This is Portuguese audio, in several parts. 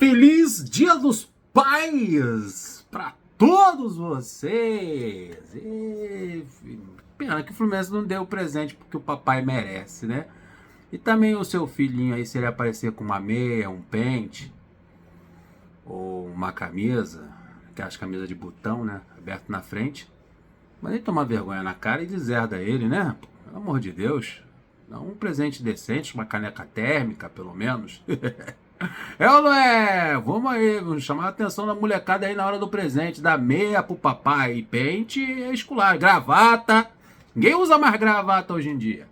Feliz Dia dos Pais para todos vocês. Pena que o Fluminense não deu o presente porque o papai merece, né? E também o seu filhinho aí, se ele aparecer com uma meia, um pente ou uma camisa, aquelas camisas de botão, né? Aberto na frente, mas ele tomar vergonha na cara e deserda ele, né? Pelo amor de Deus. Dá um presente decente, uma caneca térmica, pelo menos. É ou não é? Vamos aí, vamos chamar a atenção da molecada aí na hora do presente. Dar meia pro papai e pente é escolar. Gravata. Ninguém usa mais gravata hoje em dia.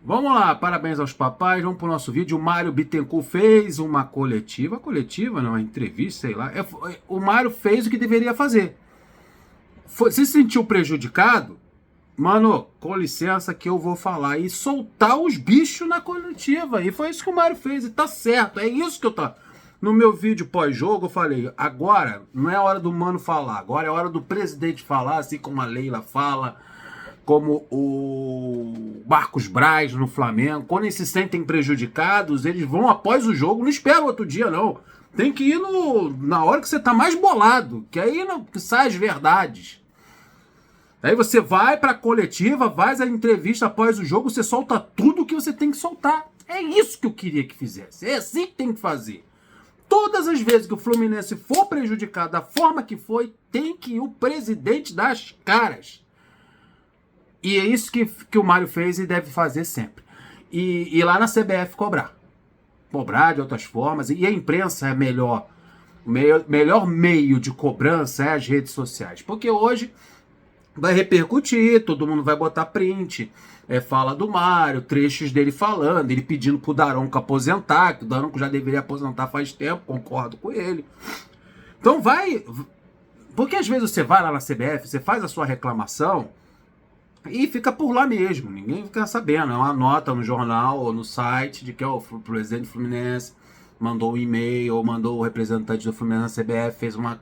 Vamos lá, parabéns aos papais. Vamos pro nosso vídeo. O Mário Bittencourt fez uma coletiva. Coletiva, não, uma entrevista, sei lá. O Mário fez o que deveria fazer. Se sentiu prejudicado? Mano, com licença que eu vou falar. E soltar os bichos na coletiva. E foi isso que o Mário fez. E tá certo. É isso que eu tô... No meu vídeo pós-jogo eu falei, agora não é hora do Mano falar. Agora é hora do presidente falar, assim como a Leila fala. Como o Marcos Braz no Flamengo. Quando eles se sentem prejudicados, eles vão após o jogo. Não espera outro dia, não. Tem que ir na hora que você tá mais bolado. Que aí que sai as verdades. Aí você vai pra coletiva, faz a entrevista após o jogo, você solta tudo que você tem que soltar. É isso que eu queria que fizesse. É assim que tem que fazer. Todas as vezes que o Fluminense for prejudicado da forma que foi, tem que ir o presidente dar as caras. E é isso que o Mário fez e deve fazer sempre. E lá na CBF cobrar. Cobrar de outras formas. E a imprensa é melhor. O melhor meio de cobrança é as redes sociais. Porque hoje... vai repercutir, todo mundo vai botar print, fala do Mário, trechos dele falando, ele pedindo pro Daronco aposentar, que o Daronco já deveria aposentar faz tempo, concordo com ele. Então vai... Porque às vezes você vai lá na CBF, você faz a sua reclamação e fica por lá mesmo, ninguém fica sabendo. É uma nota no jornal ou no site de que o presidente do Fluminense mandou um e-mail, ou mandou o representante do Fluminense na CBF, fez uma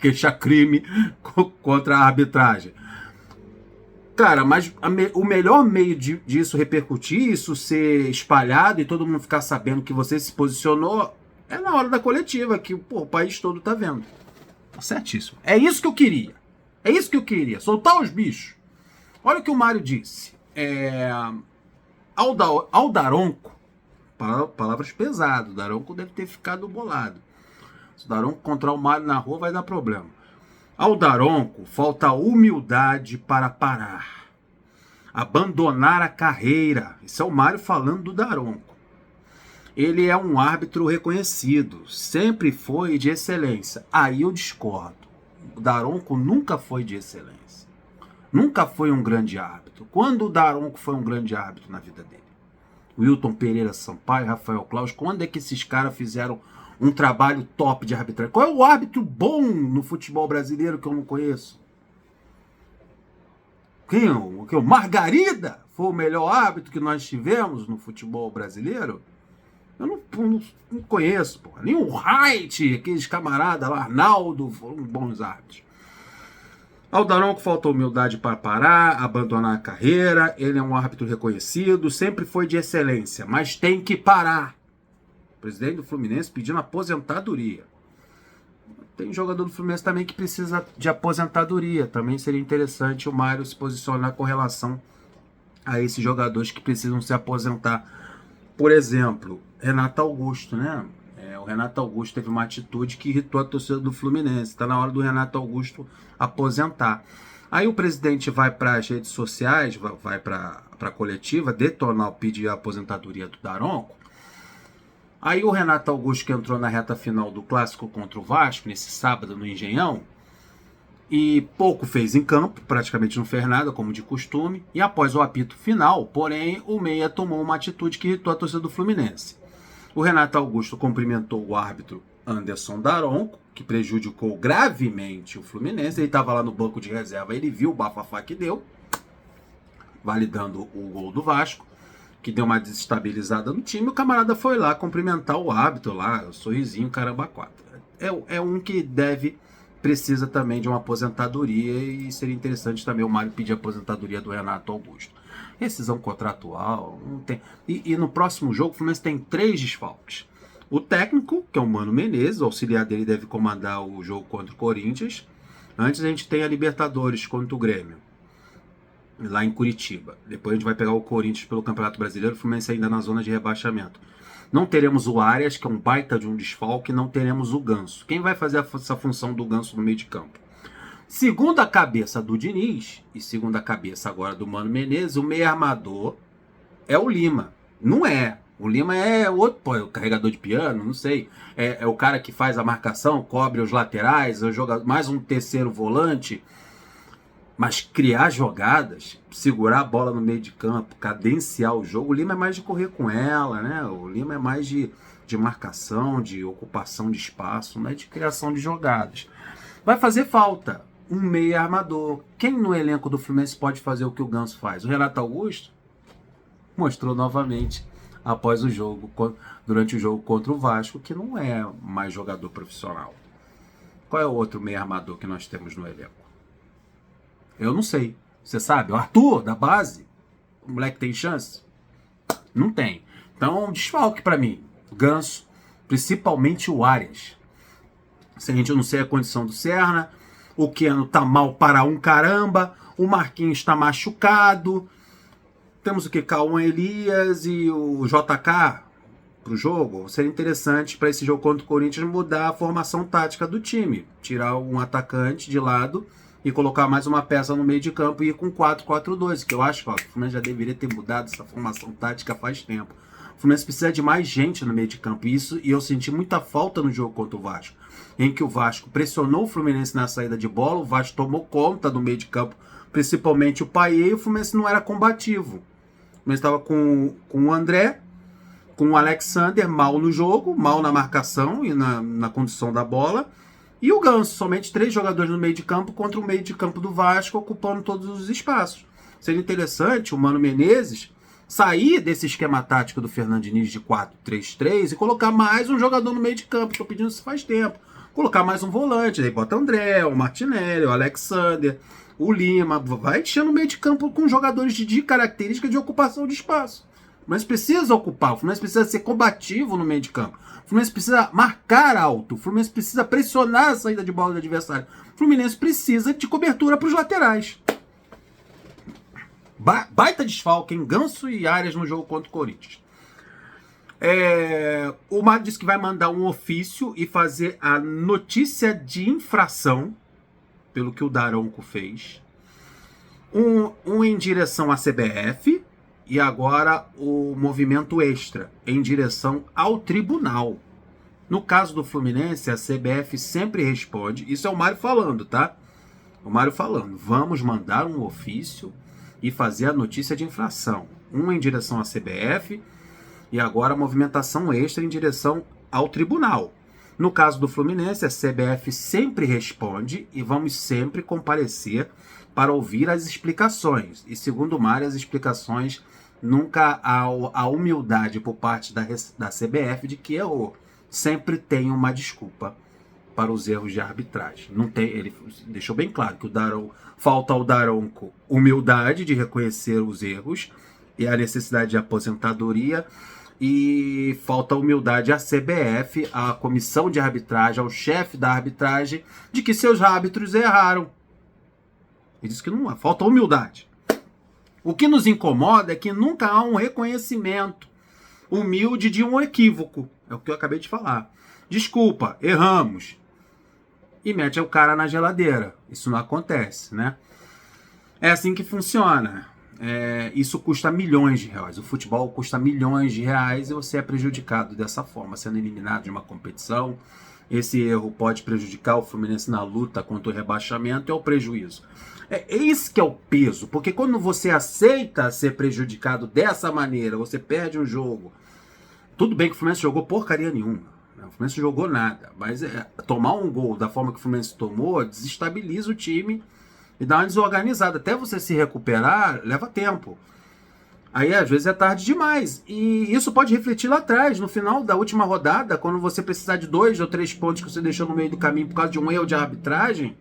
queixa-crime contra a arbitragem. Cara, mas o melhor meio disso repercutir, isso ser espalhado e todo mundo ficar sabendo que você se posicionou, é na hora da coletiva, que o país todo tá vendo. Certíssimo. É isso que eu queria. É isso que eu queria. Soltar os bichos. Olha o que o Mário disse. Ao Daronco, palavras pesadas, o Daronco deve ter ficado bolado. Se o Daronco encontrar o Mário na rua, vai dar problema. Ao Daronco falta humildade para parar. Abandonar a carreira. Isso é o Mário falando do Daronco. Ele é um árbitro reconhecido. Sempre foi de excelência. Aí eu discordo. O Daronco nunca foi de excelência. Nunca foi um grande árbitro. Quando o Daronco foi um grande árbitro na vida dele? Wilton Pereira Sampaio, Rafael Claus. Quando é que esses caras fizeram um trabalho top de arbitragem? Qual é o árbitro bom no futebol brasileiro que eu não conheço? Quem? O Margarida foi o melhor árbitro que nós tivemos no futebol brasileiro? Eu não conheço, porra. Nem o Wright, aqueles camaradas lá, Arnaldo, foram bons árbitros. Ao Daronco faltou humildade para parar, abandonar a carreira. Ele é um árbitro reconhecido, sempre foi de excelência, mas tem que parar. O presidente do Fluminense pedindo aposentadoria. Tem jogador do Fluminense também que precisa de aposentadoria. Também seria interessante o Mário se posicionar com relação a esses jogadores que precisam se aposentar. Por exemplo, Renato Augusto, né? O Renato Augusto teve uma atitude que irritou a torcida do Fluminense. Está na hora do Renato Augusto aposentar. Aí o presidente vai para as redes sociais, vai para a coletiva, detonar, pedir a aposentadoria do Daronco. Aí o Renato Augusto, que entrou na reta final do clássico contra o Vasco, nesse sábado no Engenhão, e pouco fez em campo, praticamente não fez nada, como de costume, e após o apito final, porém, o Meia tomou uma atitude que irritou a torcida do Fluminense. O Renato Augusto cumprimentou o árbitro Anderson Daronco, que prejudicou gravemente o Fluminense. Ele estava lá no banco de reserva, ele viu o bafafá que deu, validando o gol do Vasco, que deu uma desestabilizada no time. O camarada foi lá cumprimentar o árbitro lá, o sorrisinho, caramba, quatro. É um que precisa também de uma aposentadoria, e seria interessante também o Mário pedir a aposentadoria do Renato Augusto. Rescisão contratual, não tem. E no próximo jogo o Fluminense tem 3 desfalques. O técnico, que é o Mano Menezes, o auxiliar dele deve comandar o jogo contra o Corinthians. Antes a gente tem a Libertadores contra o Grêmio, lá em Curitiba. Depois a gente vai pegar o Corinthians pelo Campeonato Brasileiro, o Fluminense ainda na zona de rebaixamento. Não teremos o Arias, que é um baita de um desfalque, não teremos o Ganso. Quem vai fazer essa função do Ganso no meio de campo? Segundo a cabeça do Diniz, e segundo a cabeça agora do Mano Menezes, o meio armador é o Lima. Não é. O Lima é outro, pô, é o carregador de piano, não sei. É o cara que faz a marcação, cobre os laterais, joga mais um terceiro volante. Mas criar jogadas, segurar a bola no meio de campo, cadenciar o jogo, o Lima é mais de correr com ela, né? O Lima é mais de marcação, de ocupação de espaço, não é de criação de jogadas. Vai fazer falta um meia armador. Quem no elenco do Fluminense pode fazer o que o Ganso faz? O Renato Augusto mostrou novamente após o jogo, durante o jogo contra o Vasco, que não é mais jogador profissional. Qual é o outro meia armador que nós temos no elenco? Eu não sei. Você sabe? O Arthur, da base. O moleque tem chance? Não tem. Então, desfalque pra mim. Ganso. Principalmente o Arias. Se a gente não sei a condição do Serna. O Keno tá mal para um caramba. O Marquinhos tá machucado. Temos o que? Cauã Elias e o JK pro jogo. Seria interessante para esse jogo contra o Corinthians mudar a formação tática do time. Tirar um atacante de lado e colocar mais uma peça no meio de campo e ir com 4-4-2, que eu acho que o Fluminense já deveria ter mudado essa formação tática faz tempo. O Fluminense precisa de mais gente no meio de campo, e eu senti muita falta no jogo contra o Vasco, em que o Vasco pressionou o Fluminense na saída de bola, o Vasco tomou conta do meio de campo, principalmente o Payet, e o Fluminense não era combativo. O Fluminense estava com o André, com o Alexander, mal no jogo, mal na marcação e na condição da bola, e o Ganso, somente 3 jogadores no meio de campo contra o meio de campo do Vasco, ocupando todos os espaços. Seria interessante o Mano Menezes sair desse esquema tático do Fernando Diniz de 4-3-3 e colocar mais um jogador no meio de campo. Estou pedindo isso faz tempo. Colocar mais um volante, aí bota o André, o Martinelli, o Alexander, o Lima. Vai enchendo o meio de campo com jogadores de característica de ocupação de espaço. O Fluminense precisa ocupar, o Fluminense precisa ser combativo no meio de campo. O Fluminense precisa marcar alto, o Fluminense precisa pressionar a saída de bola do adversário. O Fluminense precisa de cobertura para os laterais. Baita desfalque em Ganso e Arias no jogo contra o Corinthians. O Mário disse que vai mandar um ofício e fazer a notícia de infração, pelo que o Daronco fez. Um em direção à CBF e agora o movimento extra em direção ao tribunal. No caso do Fluminense, a CBF sempre responde. Isso é o Mário falando, tá? O Mário falando. Vamos mandar um ofício e fazer a notícia de infração. Um em direção à CBF e agora a movimentação extra em direção ao tribunal. No caso do Fluminense, a CBF sempre responde e vamos sempre comparecer para ouvir as explicações. E segundo o Mário, as explicações nunca há a humildade por parte da CBF de que errou. Sempre tem uma desculpa para os erros de arbitragem. Não tem, ele deixou bem claro que falta ao Daronco humildade de reconhecer os erros e a necessidade de aposentadoria, e falta humildade à CBF, à comissão de arbitragem, ao chefe da arbitragem, de que seus árbitros erraram. Ele disse que não há, falta humildade. O que nos incomoda é que nunca há um reconhecimento humilde de um equívoco. É o que eu acabei de falar. Desculpa, erramos. E mete o cara na geladeira. Isso não acontece, né? É assim que funciona. Isso custa milhões de reais. O futebol custa milhões de reais e você é prejudicado dessa forma, sendo eliminado de uma competição. Esse erro pode prejudicar o Fluminense na luta contra o rebaixamento, é o prejuízo. Esse que é o peso, porque quando você aceita ser prejudicado dessa maneira, você perde um jogo. Tudo bem que o Fluminense jogou porcaria nenhuma. O Fluminense não jogou nada, mas tomar um gol da forma que o Fluminense tomou desestabiliza o time e dá uma desorganizada. Até você se recuperar, leva tempo. Aí, às vezes, é tarde demais. E isso pode refletir lá atrás, no final da última rodada, quando você precisar de 2 ou 3 pontos que você deixou no meio do caminho por causa de um erro de arbitragem.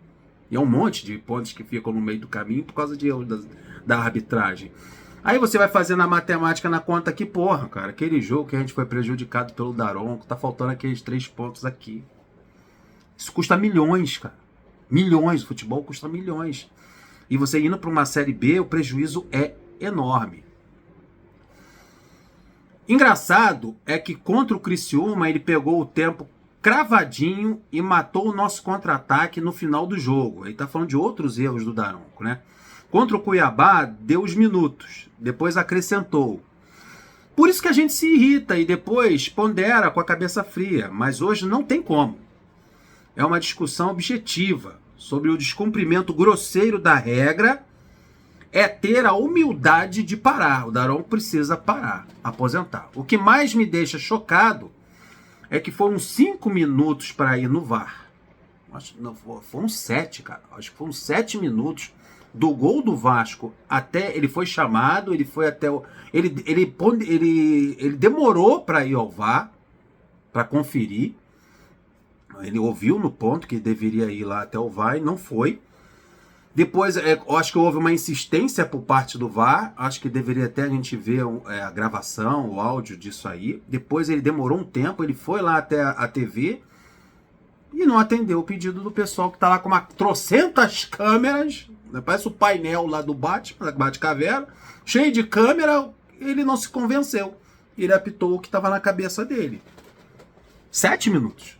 E é um monte de pontos que ficam no meio do caminho por causa de erro da arbitragem. Aí você vai fazendo a matemática na conta aqui, porra, cara, aquele jogo que a gente foi prejudicado pelo Daronco, tá faltando aqueles 3 pontos aqui. Isso custa milhões, cara. Milhões, o futebol custa milhões. E você indo para uma Série B, o prejuízo é enorme. Engraçado é que contra o Criciúma ele pegou o tempo cravadinho e matou o nosso contra-ataque no final do jogo. Ele tá falando de outros erros do Daronco, né? Contra o Cuiabá, deu os minutos, depois acrescentou. Por isso que a gente se irrita e depois pondera com a cabeça fria, mas hoje não tem como. É uma discussão objetiva sobre o descumprimento grosseiro da regra, é ter a humildade de parar. O Daronco precisa parar, aposentar. O que mais me deixa chocado é que foram 5 minutos para ir no VAR. Não, foram 7, cara. Acho que foram 7 minutos do gol do Vasco até ele foi chamado, ele foi até o, ele demorou para ir ao VAR para conferir. Ele ouviu no ponto que deveria ir lá até o VAR e não foi. Depois, eu acho que houve uma insistência por parte do VAR. Acho que deveria até a gente ver a gravação, o áudio disso aí. Depois ele demorou um tempo, ele foi lá até a TV e não atendeu o pedido do pessoal que está lá com uma trocentas câmeras. Parece o painel lá do Batcaverna, cheio de câmera. Ele não se convenceu. Ele apitou o que estava na cabeça dele. 7 minutos.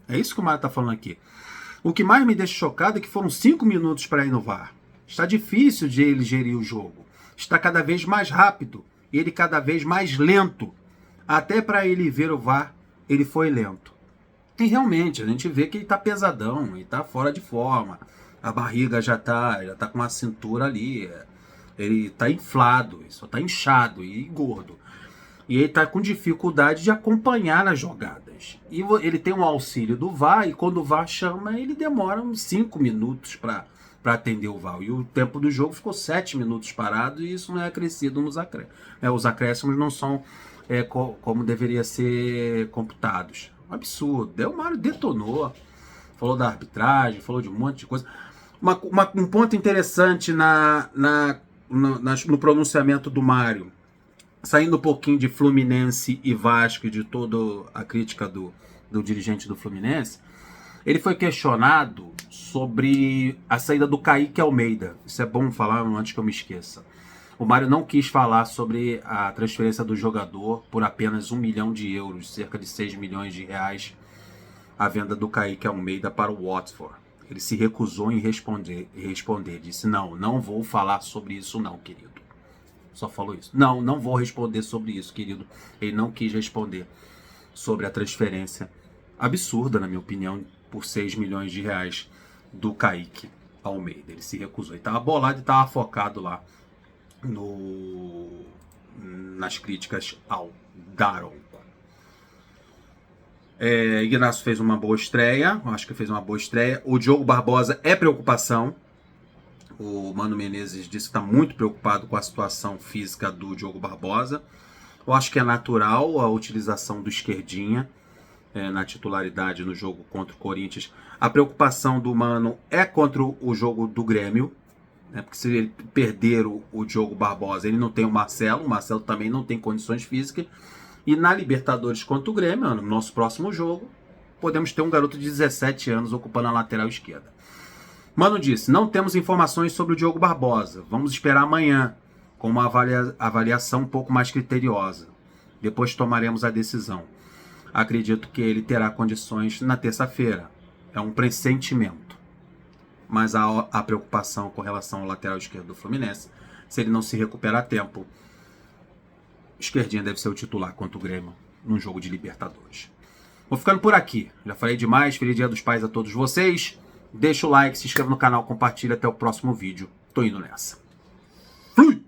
É isso que o Mário está falando aqui. O que mais me deixa chocado é que foram 5 minutos para ir no VAR. Está difícil de ele gerir o jogo. Está cada vez mais rápido. Ele cada vez mais lento. Até para ele ver o VAR, ele foi lento. E realmente, a gente vê que ele está pesadão, ele está fora de forma. A barriga já tá com uma cintura ali. Ele está inflado, só está inchado e gordo. E ele está com dificuldade de acompanhar as jogadas. E ele tem um auxílio do VAR, e quando o VAR chama, ele demora uns 5 minutos para atender o VAR. E o tempo do jogo ficou 7 minutos parado, e isso não é acrescido nos acréscimos. Os acréscimos não são como deveria ser computados. Um absurdo. O Mário detonou. Falou da arbitragem, falou de um monte de coisa. Um ponto interessante no pronunciamento do Mário, saindo um pouquinho de Fluminense e Vasco e de toda a crítica do dirigente do Fluminense, ele foi questionado sobre a saída do Kaique Almeida. Isso é bom falar antes que eu me esqueça. O Mário não quis falar sobre a transferência do jogador por apenas 1 milhão de euros, cerca de 6 milhões de reais, a venda do Kaique Almeida para o Watford. Ele se recusou em responder. Disse, não vou falar sobre isso não, querido. Só falou isso. Não vou responder sobre isso, querido. Ele não quis responder sobre a transferência absurda, na minha opinião, por 6 milhões de reais do Kaique Almeida. Ele se recusou. Ele estava bolado e estava focado lá nas críticas ao Daronco. Ignacio fez uma boa estreia. Acho que fez uma boa estreia. O Diogo Barbosa é preocupação. O Mano Menezes disse que está muito preocupado com a situação física do Diogo Barbosa. Eu acho que é natural a utilização do esquerdinha na titularidade no jogo contra o Corinthians. A preocupação do Mano é contra o jogo do Grêmio, né? Porque se ele perder o Diogo Barbosa, ele não tem o Marcelo também não tem condições físicas. E na Libertadores contra o Grêmio, no nosso próximo jogo, podemos ter um garoto de 17 anos ocupando a lateral esquerda. Mano disse, não temos informações sobre o Diogo Barbosa. Vamos esperar amanhã, com uma avaliação um pouco mais criteriosa. Depois tomaremos a decisão. Acredito que ele terá condições na terça-feira. É um pressentimento. Mas há a preocupação com relação ao lateral esquerdo do Fluminense. Se ele não se recuperar a tempo, esquerdinha deve ser o titular contra o Grêmio num jogo de Libertadores. Vou ficando por aqui. Já falei demais. Feliz Dia dos Pais a todos vocês. Deixa o like, se inscreva no canal, compartilha. Até o próximo vídeo. Tô indo nessa. Fui!